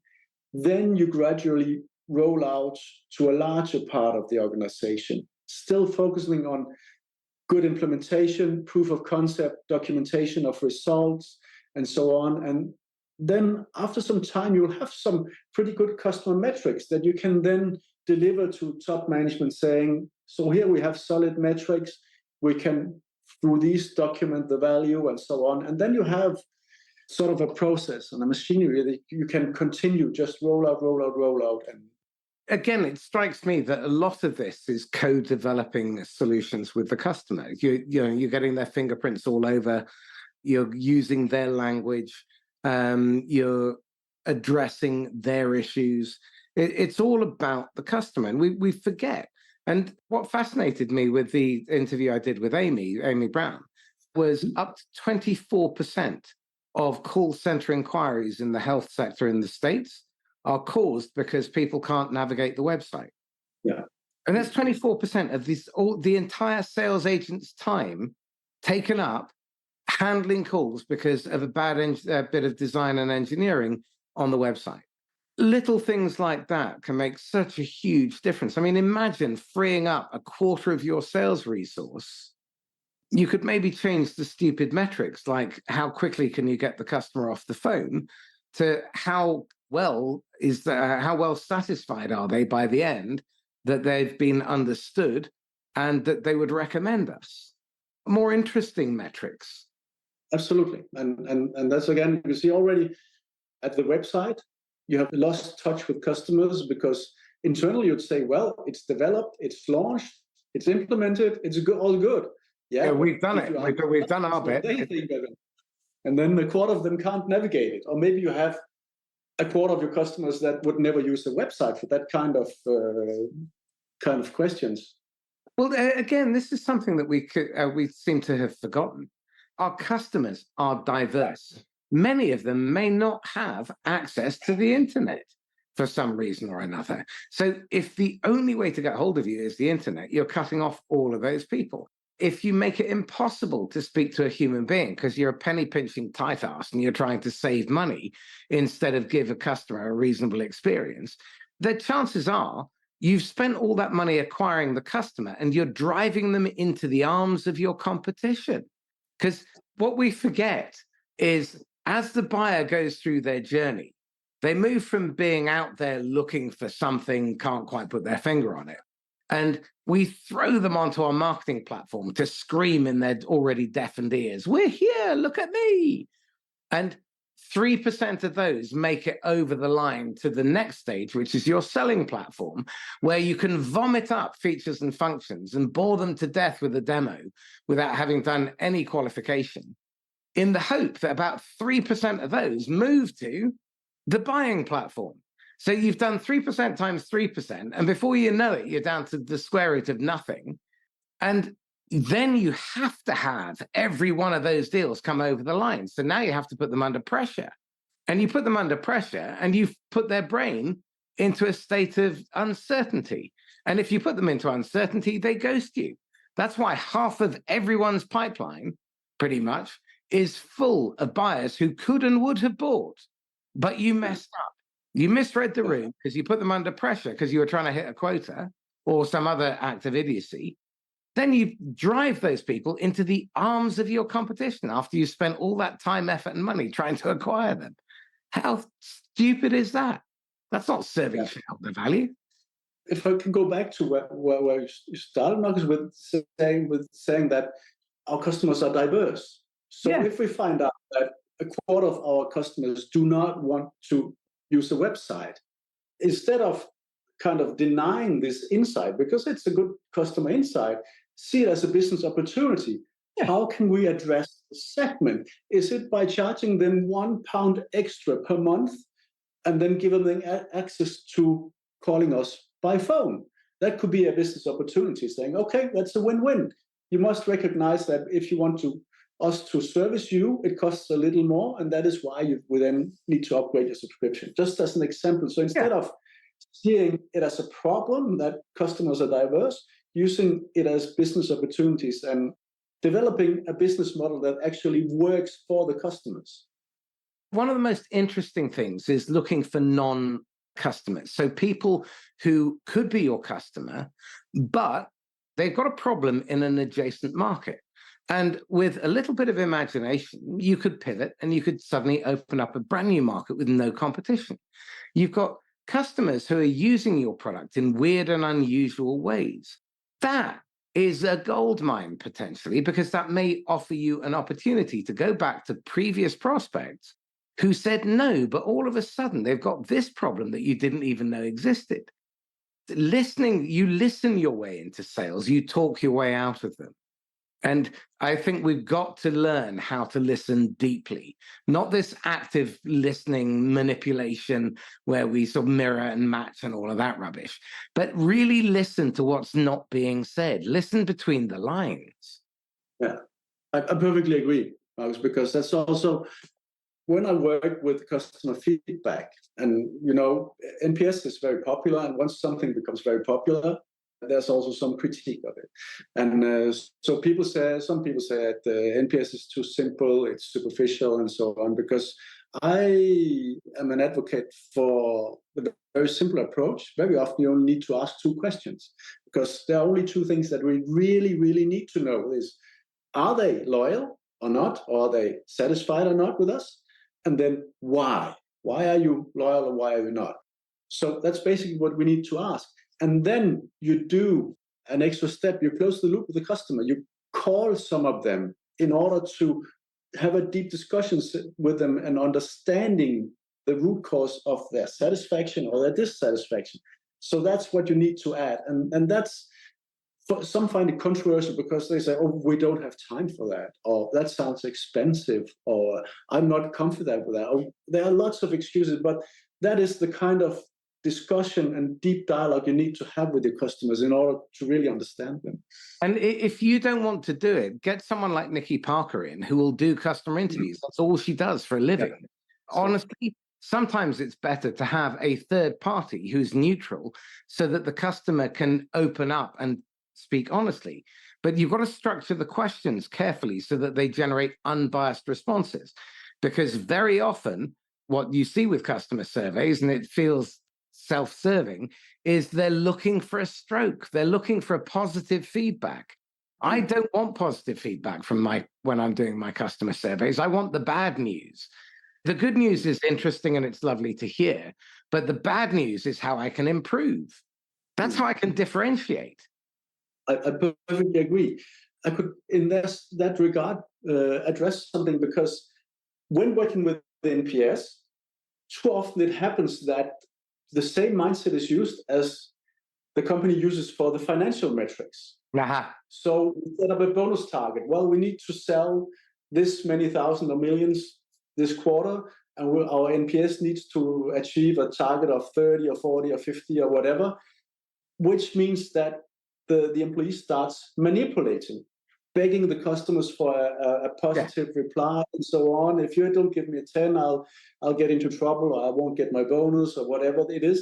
then you gradually roll out to a larger part of the organization, still focusing on good implementation, proof of concept, documentation of results, and so on. And then after some time, you'll have some pretty good customer metrics that you can then deliver to top management saying, so here we have solid metrics, we can through these document the value and so on. And then you have sort of a process and a machinery that you can continue, just roll out. And
again, it strikes me that a lot of this is co-developing solutions with the customer. You're getting their fingerprints all over, you're using their language, you're addressing their issues. It's all about the customer, and we forget. And what fascinated me with the interview I did with Amy Brown, was up to 24% of call center inquiries in the health sector in the States are caused because people can't navigate the website.
Yeah.
And that's 24% of the entire sales agent's time taken up handling calls because of a bad bit of design and engineering on the website. Little things like that can make such a huge difference. I mean, imagine freeing up a quarter of your sales resource. You could maybe change the stupid metrics, like how quickly can you get the customer off the phone, to how well satisfied are they by the end that they've been understood and that they would recommend us. More interesting metrics.
Absolutely. And that's, again, you see already at the website, you have lost touch with customers because internally you'd say, well, it's developed, it's launched, it's implemented, it's good, all good.
Yeah, we've done it. We've done our bit.
And then a quarter of them can't navigate it. Or maybe you have a quarter of your customers that would never use the website for that kind of questions.
Well, again, this is something that we seem to have forgotten. Our customers are diverse. Many of them may not have access to the internet for some reason or another. So if the only way to get hold of you is the internet, you're cutting off all of those people. If you make it impossible to speak to a human being because you're a penny-pinching tight ass and you're trying to save money instead of give a customer a reasonable experience, the chances are you've spent all that money acquiring the customer and you're driving them into the arms of your competition. Because what we forget is, as the buyer goes through their journey, they move from being out there looking for something, can't quite put their finger on it, and we throw them onto our marketing platform to scream in their already deafened ears, we're here, look at me. And 3% of those make it over the line to the next stage, which is your selling platform, where you can vomit up features and functions and bore them to death with a demo without having done any qualification, in the hope that about 3% of those move to the buying platform. So you've done 3% times 3%, and before you know it, you're down to the square root of nothing. And then you have to have every one of those deals come over the line. So now you have to put them under pressure. and you put them under pressure, and you put their brain into a state of uncertainty. And if you put them into uncertainty, they ghost you. That's why half of everyone's pipeline, pretty much, is full of buyers who could and would have bought, but you messed up. You misread the room because you put them under pressure because you were trying to hit a quota or some other act of idiocy. Then you drive those people into the arms of your competition after you spent all that time, effort, and money trying to acquire them. How stupid is that? That's not serving shareholder value.
If I can go back to where you started, Marcus, with saying that our customers are diverse. So if we find out that a quarter of our customers do not want to use the website, instead of kind of denying this insight, because it's a good customer insight, see it as a business opportunity. How can we address the segment? Is it by charging them £1 extra per month and then giving them access to calling us by phone? That could be a business opportunity, saying, okay, that's a win-win. You must recognize that if you want us to service you, it costs a little more, and that is why you will then need to upgrade your subscription, just as an example. So instead of seeing it as a problem that customers are diverse, using it as business opportunities and developing a business model that actually works for the customers.
One of the most interesting things is looking for non-customers. So people who could be your customer, but they've got a problem in an adjacent market. And with a little bit of imagination, you could pivot and you could suddenly open up a brand new market with no competition. You've got customers who are using your product in weird and unusual ways. That is a gold mine potentially, because that may offer you an opportunity to go back to previous prospects who said no, but all of a sudden they've got this problem that you didn't even know existed. Listening, you listen your way into sales, you talk your way out of them. And I think we've got to learn how to listen deeply, not this active listening manipulation where we sort of mirror and match and all of that rubbish, but really listen to what's not being said. Listen between the lines.
Yeah, I perfectly agree, Marcus, because that's also when I work with customer feedback, and NPS is very popular, and once something becomes very popular, there's also some critique of it. And so some people say that NPS is too simple, it's superficial, and so on, because I am an advocate for the very simple approach. Very often you only need to ask two questions, because there are only two things that we really, really need to know is, are they loyal or not? Or are they satisfied or not with us? And then why? Why are you loyal or why are you not? So that's basically what we need to ask. And then you do an extra step. You close the loop with the customer. You call some of them in order to have a deep discussions with them and understanding the root cause of their satisfaction or their dissatisfaction. So that's what you need to add. And that's, some find it controversial because they say, oh, we don't have time for that, or that sounds expensive, or I'm not confident with that. Or, there are lots of excuses, but that is the kind of discussion and deep dialogue you need to have with your customers in order to really understand them.
And if you don't want to do it, get someone like Nikki Parker in who will do customer interviews. That's all she does for a living. Yeah. Honestly, sometimes it's better to have a third party who's neutral so that the customer can open up and speak honestly. But you've got to structure the questions carefully so that they generate unbiased responses. Because very often what you see with customer surveys, and it feels self-serving, is they're looking for a stroke. They're looking for a positive feedback. I don't want positive feedback from when I'm doing my customer surveys. I want the bad news. The good news is interesting and it's lovely to hear, but the bad news is how I can improve. That's how I can differentiate.
I perfectly agree. I could, in that regard, address something, because when working with the NPS, too often it happens that the same mindset is used as the company uses for the financial metrics. So instead of a bonus target, well, we need to sell this many thousand or millions this quarter, and our NPS needs to achieve a target of 30 or 40 or 50 or whatever, which means that the employee starts manipulating begging the customers for a positive reply and so on. If you don't give me a 10, I'll get into trouble, or I won't get my bonus, or whatever it is.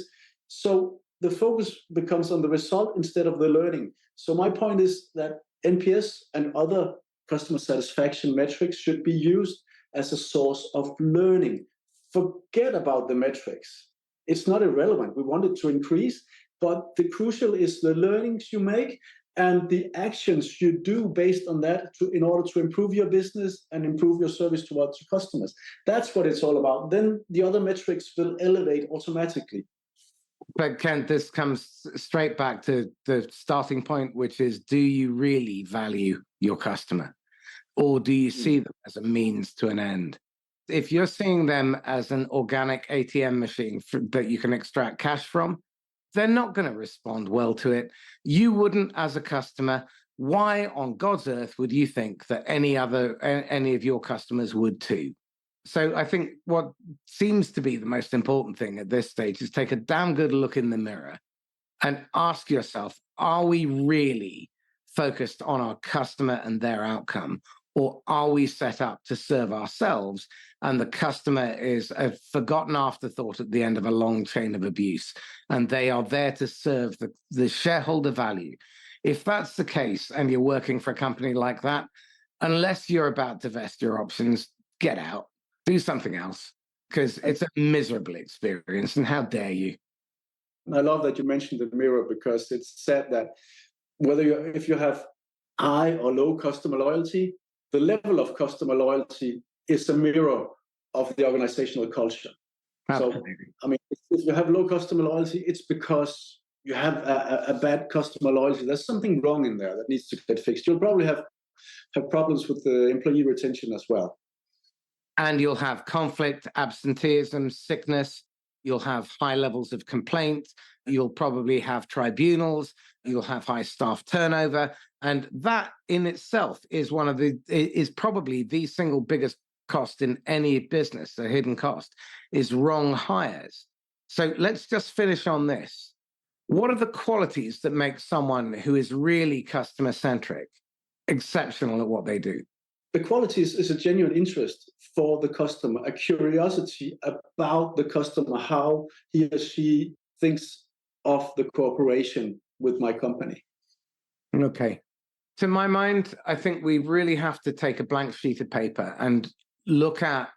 So the focus becomes on the result instead of the learning. So my point is that NPS and other customer satisfaction metrics should be used as a source of learning. Forget about the metrics. It's not irrelevant. We want it to increase, but the crucial is the learnings you make and the actions you do based on that in order to improve your business and improve your service towards your customers. That's what it's all about. Then the other metrics will elevate automatically.
But Kent, this comes straight back to the starting point, which is, do you really value your customer? Or do you see them as a means to an end? If you're seeing them as an organic ATM machine that you can extract cash from, they're not going to respond well to it. You wouldn't as a customer. Why on God's earth would you think that any of your customers would too? So I think what seems to be the most important thing at this stage is take a damn good look in the mirror and ask yourself, are we really focused on our customer and their outcome? Or are we set up to serve ourselves and the customer is a forgotten afterthought at the end of a long chain of abuse and they are there to serve the shareholder value? If that's the case and you're working for a company like that, unless you're about to vest your options, get out, do something else, because it's a miserable experience. And how dare you?
I love that you mentioned the mirror, because it's said that if you have high or low customer loyalty, the level of customer loyalty is a mirror of the organizational culture.
Absolutely.
So, I mean, if you have low customer loyalty, it's because you have a bad customer loyalty. There's something wrong in there that needs to get fixed. You'll probably have problems with the employee retention as well.
And you'll have conflict, absenteeism, sickness. You'll have high levels of complaint. You'll probably have tribunals. You'll have high staff turnover. And that in itself is probably the single biggest cost in any business. The hidden cost is wrong hires. So let's just finish on this. What are the qualities that make someone who is really customer-centric exceptional at what they do?
The qualities is a genuine interest for the customer, a curiosity about the customer, how he or she thinks of the cooperation with my company.
Okay. To my mind, I think we really have to take a blank sheet of paper and look at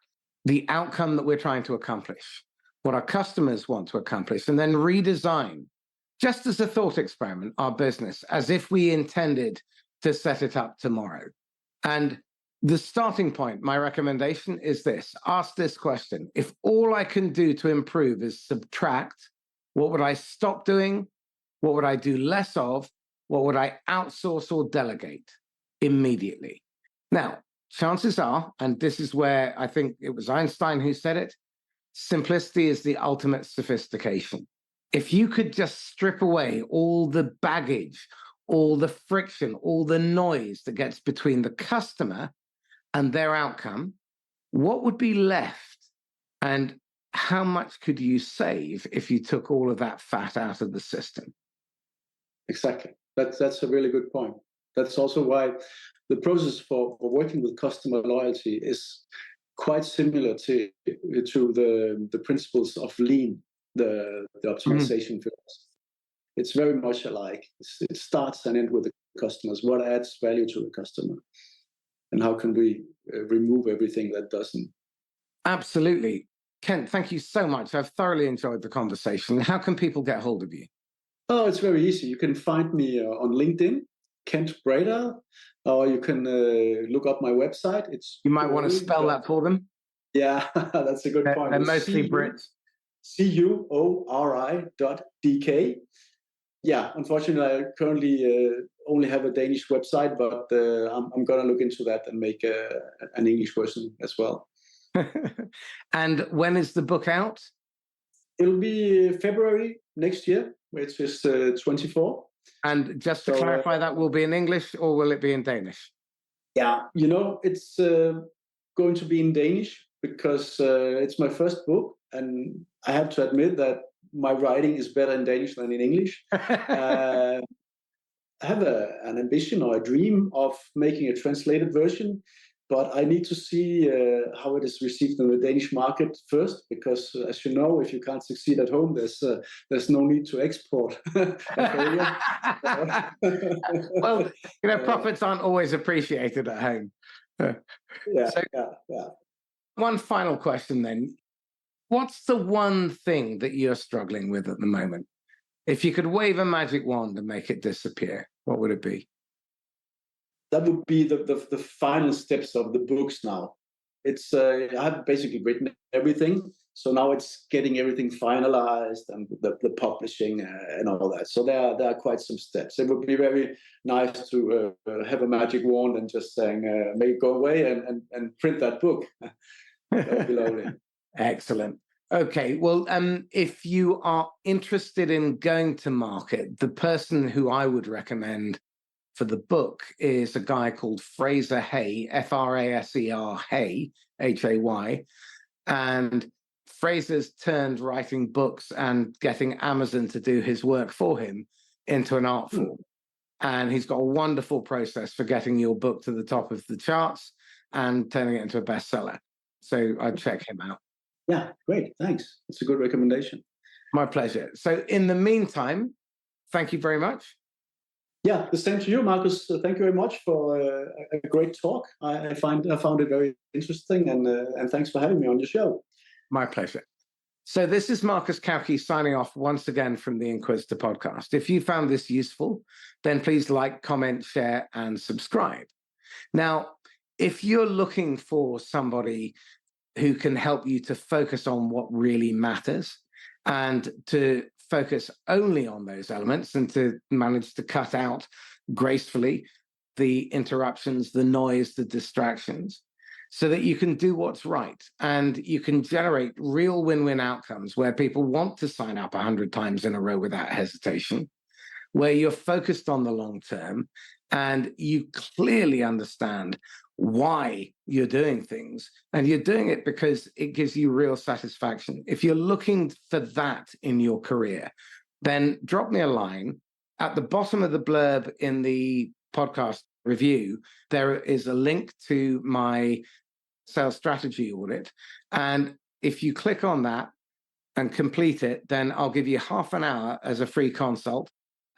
the outcome that we're trying to accomplish, what our customers want to accomplish, and then redesign, just as a thought experiment, our business as if we intended to set it up tomorrow. And the starting point, my recommendation is this. Ask this question. If all I can do to improve is subtract, what would I stop doing? What would I do less of? What would I outsource or delegate immediately? Now, chances are, and this is where I think it was Einstein who said it, simplicity is the ultimate sophistication. If you could just strip away all the baggage, all the friction, all the noise that gets between the customer and their outcome, what would be left? And how much could you save if you took all of that fat out of the system?
Exactly. That's a really good point. That's also why the process for working with customer loyalty is quite similar to the principles of lean, the optimization philosophy. It's very much alike. It starts and ends with the customers. What adds value to the customer? And how can we remove everything that doesn't?
Absolutely. Kent, thank you so much. I've thoroughly enjoyed the conversation. How can people get hold of you?
Oh, it's very easy. You can find me on LinkedIn, Kent Bredahl, or you can look up my website.
You might want to spell that for them.
Yeah, that's a good point.
They're mostly Brits.
CUORI.DK. Yeah, unfortunately, I currently only have a Danish website, but I'm going to look into that and make an English version as well.
And when is the book out?
It'll be February next year, which is 24.
And just to clarify, that will be in English or will it be in Danish?
Yeah, it's going to be in Danish because it's my first book. And I have to admit that my writing is better in Danish than in English. have an ambition or a dream of making a translated version, but I need to see how it is received in the Danish market first, because as you know, if you can't succeed at home, there's no need to export a failure.
Well, profits aren't always appreciated at home.
Yeah,
So
yeah.
one final question then. What's the one thing that you're struggling with at the moment? If you could wave a magic wand and make it disappear, what would it be?
That would be the final steps of the books now. It's I've basically written everything, so now it's getting everything finalized and the publishing and all that. So there are quite some steps. It would be very nice to have a magic wand and just saying, make it go away and print that book. That would be lovely.
Excellent. Okay, well, if you are interested in going to market, the person who I would recommend for the book is a guy called Fraser Hay, Fraser Hay, Hay. And Fraser's turned writing books and getting Amazon to do his work for him into an art form. And he's got a wonderful process for getting your book to the top of the charts and turning it into a bestseller. So I'd check him out.
Yeah, great. Thanks. It's a good recommendation.
My pleasure. So in the meantime, thank you very much.
Yeah, the same to you, Marcus. Thank you very much for a great talk. I found it very interesting, and thanks for having me on your show.
My pleasure. So this is Marcus Kauke signing off once again from the Inquisitor podcast. If you found this useful, then please like, comment, share, and subscribe. Now, if you're looking for somebody who can help you to focus on what really matters and to focus only on those elements and to manage to cut out gracefully the interruptions, the noise, the distractions, so that you can do what's right and you can generate real win-win outcomes where people want to sign up 100 times in a row without hesitation, where you're focused on the long term and you clearly understand why you're doing things, and you're doing it because it gives you real satisfaction. If you're looking for that in your career, then drop me a line. At the bottom of the blurb in the podcast review, there is a link to my sales strategy audit. And if you click on that and complete it, then I'll give you half an hour as a free consult.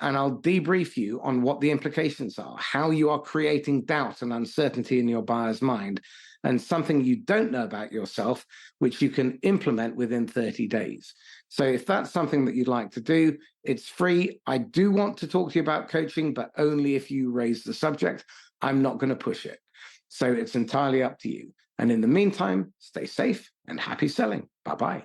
And I'll debrief you on what the implications are, how you are creating doubt and uncertainty in your buyer's mind, and something you don't know about yourself, which you can implement within 30 days. So if that's something that you'd like to do, it's free. I do want to talk to you about coaching, but only if you raise the subject. I'm not going to push it. So it's entirely up to you. And in the meantime, stay safe and happy selling. Bye-bye.